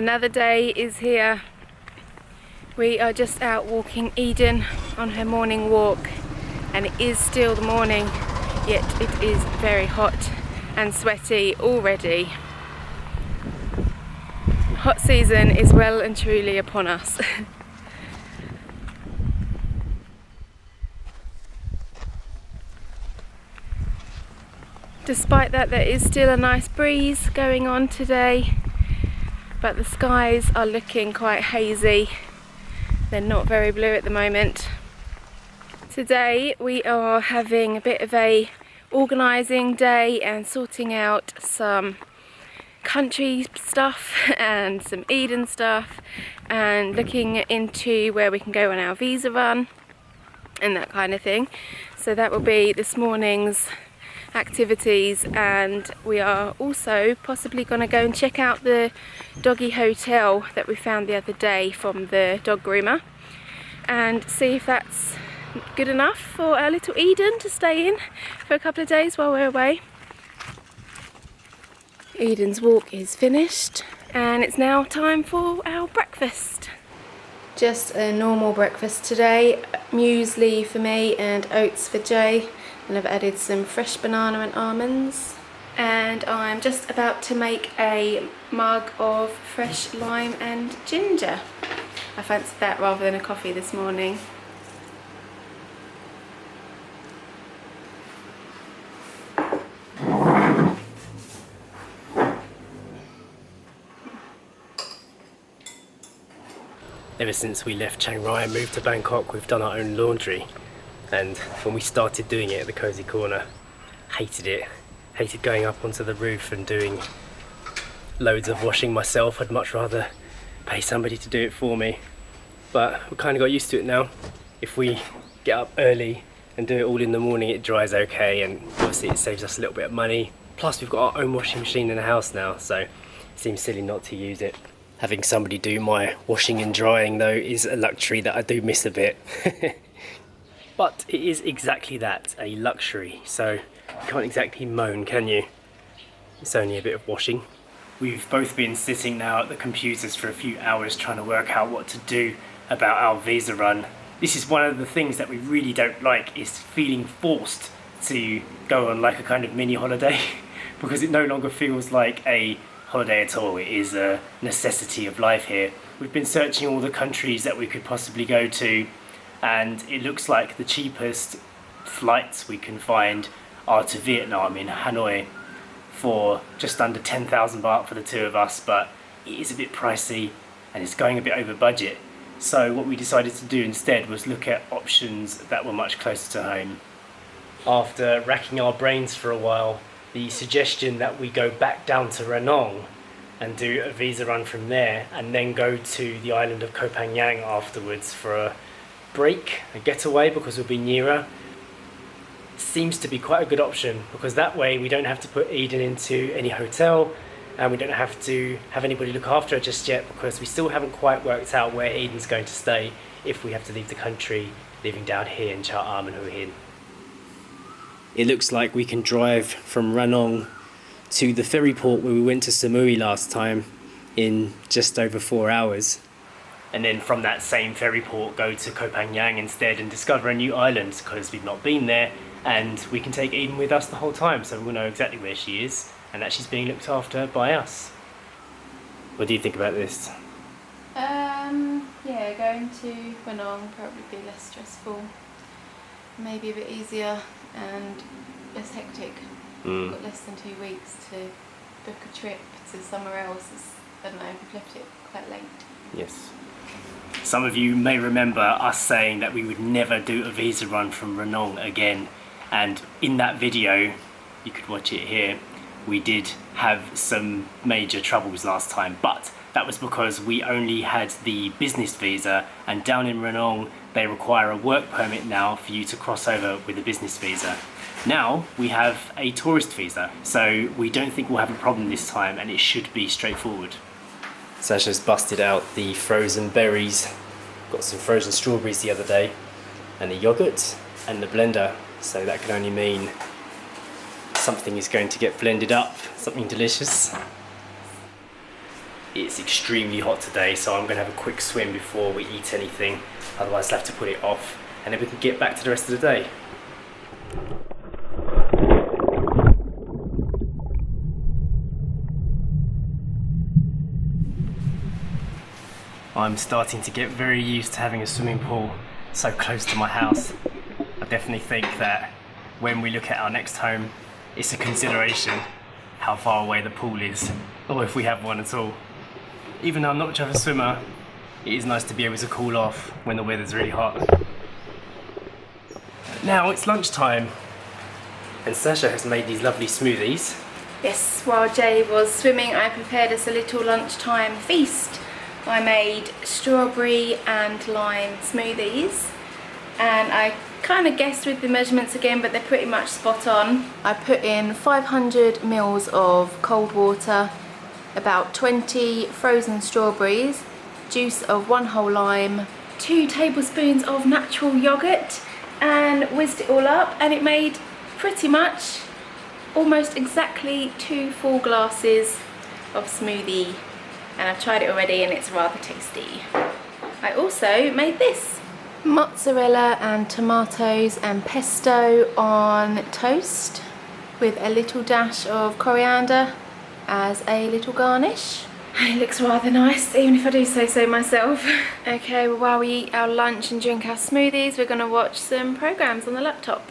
Another day is here. We are just out walking Eden on her morning walk, and it is still the morning, yet it is very hot and sweaty already. Hot season is well and truly upon us. Despite that, there is still a nice breeze going on today, but the skies are looking quite hazy. They're not very blue at the moment. Today we are having a bit of a organising day and sorting out some country stuff and some Eden stuff and looking into where we can go on our visa run and that kind of thing. So that will be this morning's activities, and we are also possibly going to go and check out the doggy hotel that we found the other day from the dog groomer and see if that's good enough for our little Eden to stay in for a couple of days while we're away. Eden's walk is finished and it's now time for our breakfast. Just a normal breakfast today, muesli for me and oats for Jay. And I've added some fresh banana and almonds, and I'm just about to make a mug of fresh lime and ginger. I fancied that rather than a coffee this morning. Ever since we left Chiang Rai and moved to Bangkok, we've done our own laundry. And when we started doing it at the Cozy Corner, hated it. Hated going up onto the roof and doing loads of washing myself. I'd much rather pay somebody to do it for me. But we kind of got used to it now. If we get up early and do it all in the morning, it dries okay, and obviously it saves us a little bit of money. Plus we've got our own washing machine in the house now, so it seems silly not to use it. Having somebody do my washing and drying though is a luxury that I do miss a bit. But it is exactly that, a luxury, so you can't exactly moan, can you? It's only a bit of washing. We've both been sitting now at the computers for a few hours trying to work out what to do about our visa run. This is one of the things that we really don't like, is feeling forced to go on like a kind of mini holiday because it no longer feels like a holiday at all. It is a necessity of life here. We've been searching all the countries that we could possibly go to, and it looks like the cheapest flights we can find are to Vietnam in Hanoi for just under 10,000 baht for the two of us, but it is a bit pricey and it's going a bit over budget. So what we decided to do instead was look at options that were much closer to home. After racking our brains for a while, the suggestion that we go back down to Ranong and do a visa run from there and then go to the island of Koh Phangan afterwards for a break, a getaway, because we'll be nearer, seems to be quite a good option, because that way we don't have to put Eden into any hotel and we don't have to have anybody look after her just yet, because we still haven't quite worked out where Eden's going to stay if we have to leave the country, living down here in Cha Am and Hua Hin. It looks like we can drive from Ranong to the ferry port where we went to Samui last time in just over 4 hours. And then from that same ferry port go to Koh Phangan instead and discover a new island, because we've not been there, and we can take Eden with us the whole time, so we'll know exactly where she is and that she's being looked after by us. What do you think about this? Yeah, going to Ranong probably be less stressful, maybe a bit easier and less hectic. We've got less than 2 weeks to book a trip to somewhere else. I don't know, we've left it quite late. Yes. Some of you may remember us saying that we would never do a visa run from Ranong again, and in that video, you could watch it here, we did have some major troubles last time, but that was because we only had the business visa, and down in Ranong they require a work permit now for you to cross over with a business visa. Now we have a tourist visa, so we don't think we'll have a problem this time, and it should be straightforward. Sacha's busted out the frozen berries, got some frozen strawberries the other day, and the yogurt and the blender, so that can only mean something is going to get blended up, something delicious. it's extremely hot today, so I'm gonna have a quick swim before we eat anything, otherwise I'll have to put it off, and then we can get back to the rest of the day. I'm starting to get very used to having a swimming pool so close to my house. I definitely think that when we look at our next home, it's a consideration how far away the pool is, or if we have one at all. Even though I'm not much of a swimmer, it is nice to be able to cool off when the weather's really hot. Now it's lunchtime, and Sacha has made these lovely smoothies. Yes, while Jay was swimming, I prepared us a little lunchtime feast. I made strawberry and lime smoothies, and I kind of guessed with the measurements again, but they're pretty much spot on. I put in 500 mils of cold water, about 20 frozen strawberries, juice of 1 whole lime, 2 tablespoons of natural yogurt, and whizzed it all up, and it made pretty much almost exactly 2 full glasses of smoothie, and I've tried it already and it's rather tasty. I also made this. Mozzarella and tomatoes and pesto on toast with a little dash of coriander as a little garnish. It looks rather nice, even if I do say so myself. Okay, well, while we eat our lunch and drink our smoothies, we're going to watch some programs on the laptop.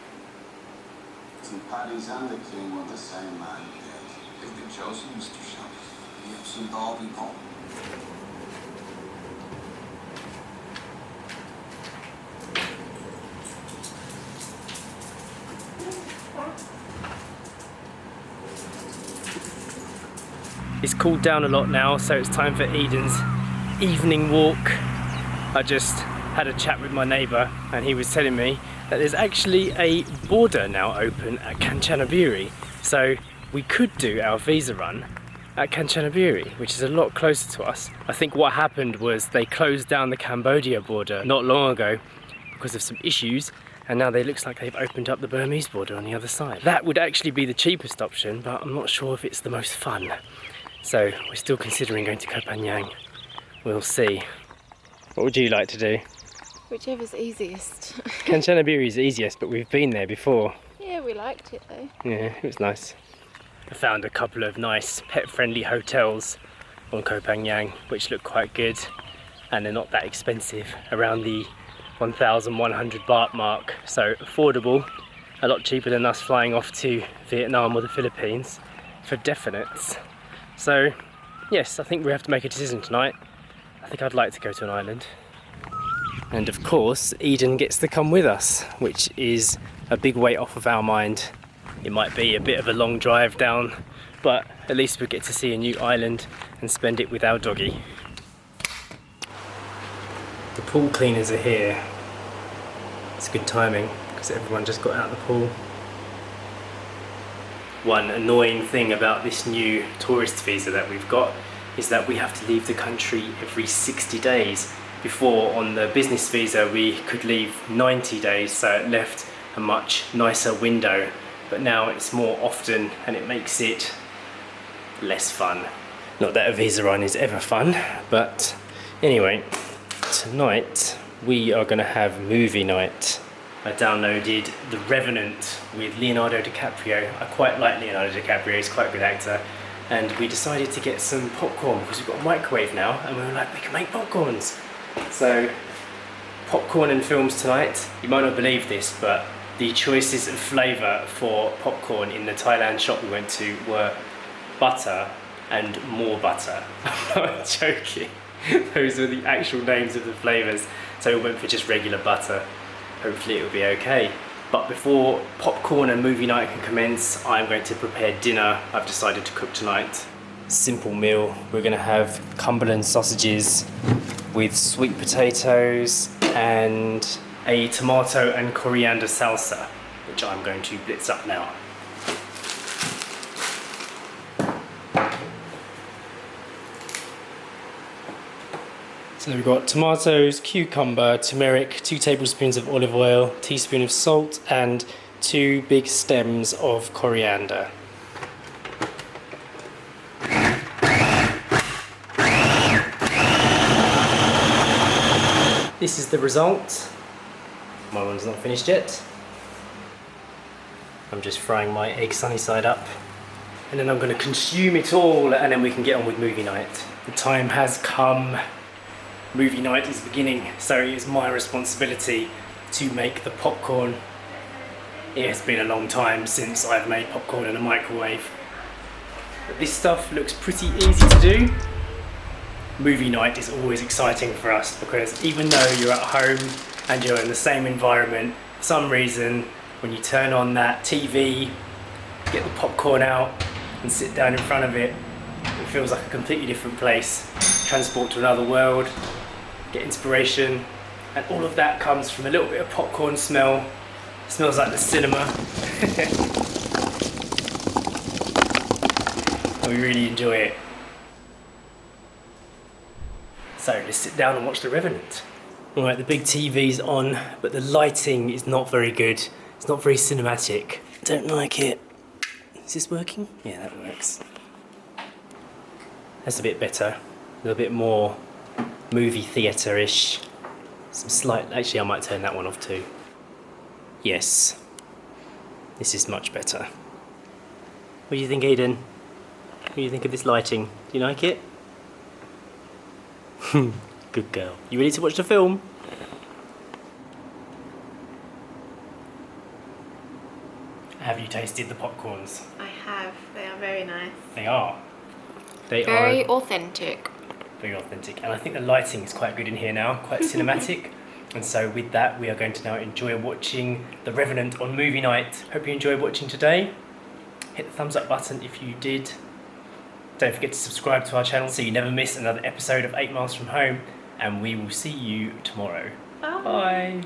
St. Paddy's and the King were the same man. You've been chosen, Mr. Shelby. You have St. Derby Pop. It's cooled down a lot now, so it's time for Eden's evening walk. I just had a chat with my neighbour, and he was telling me that there's actually a border now open at Kanchanaburi. So we could do our visa run at Kanchanaburi, which is a lot closer to us. I think what happened was they closed down the Cambodia border not long ago because of some issues, and now it looks like they've opened up the Burmese border on the other side. That would actually be the cheapest option, but I'm not sure if it's the most fun. So we're still considering going to Koh Phangan. We'll see. What would you like to do? Whichever's easiest. Kanchanaburi is the easiest, but we've been there before. Yeah, we liked it though. Yeah, it was nice. I found a couple of nice pet-friendly hotels on Koh Phangan, which look quite good, and they're not that expensive, around the 1,100 baht mark, so affordable, a lot cheaper than us flying off to Vietnam or the Philippines, for definites. So yes, I think we have to make a decision tonight. I think I'd like to go to an island. And of course, Eden gets to come with us, which is a big weight off of our mind. It might be a bit of a long drive down, but at least we get to see a new island and spend it with our doggy. The pool cleaners are here. It's good timing because everyone just got out of the pool. One annoying thing about this new tourist visa that we've got is that we have to leave the country every 60 days. Before, on the business visa, we could leave 90 days, so it left a much nicer window. But now it's more often, and it makes it less fun. Not that a visa run is ever fun, but anyway, tonight we are going to have movie night. I downloaded The Revenant with Leonardo DiCaprio. I quite like Leonardo DiCaprio, he's quite a good actor. And we decided to get some popcorn because we've got a microwave now, and we were like, we can make popcorns. So, popcorn and films tonight. You might not believe this, but the choices of flavour for popcorn in the Thailand shop we went to were butter and more butter. I'm not joking. Those are the actual names of the flavours. So we went for just regular butter. Hopefully it'll be okay. But before popcorn and movie night can commence, I'm going to prepare dinner. I've decided to cook tonight. Simple meal. We're going to have Cumberland sausages with sweet potatoes and a tomato and coriander salsa, which I'm going to blitz up now. So we've got tomatoes, cucumber, turmeric, 2 tablespoons of olive oil, teaspoon of salt, and 2 big stems of coriander. this is the result. My one's not finished yet. I'm just frying my egg sunny side up. And then I'm going to consume it all, and then we can get on with movie night. The time has come. Movie night is beginning, so it is my responsibility to make the popcorn. It has been a long time since I've made popcorn in a microwave. But this stuff looks pretty easy to do. Movie night is always exciting for us because even though you're at home and you're in the same environment, for some reason, when you turn on that TV, get the popcorn out and sit down in front of it, it feels like a completely different place. Transport to another world, get inspiration, and all of that comes from a little bit of popcorn smell. It smells like the cinema. We really enjoy it. So let's sit down and watch The Revenant. Alright, the big TV's on, but the lighting is not very good. It's not very cinematic. Don't like it. Is this working? Yeah, that works. That's a bit better. A little bit more movie theatre-ish. Some slight... Actually, I might turn that one off too. Yes. This is much better. What do you think, Aiden? What do you think of this lighting? Do you like it? Good girl. You ready to watch the film? Have you tasted the popcorns? I have. They are very nice. They are. They Very are authentic. very authentic. And I think the lighting is quite good in here now, quite cinematic. And so with that, we are going to now enjoy watching The Revenant on movie night. Hope you enjoyed watching today. Hit the thumbs up button if you did. Don't forget to subscribe to our channel so you never miss another episode of 8 Miles From Home. And we will see you tomorrow. Bye. Bye.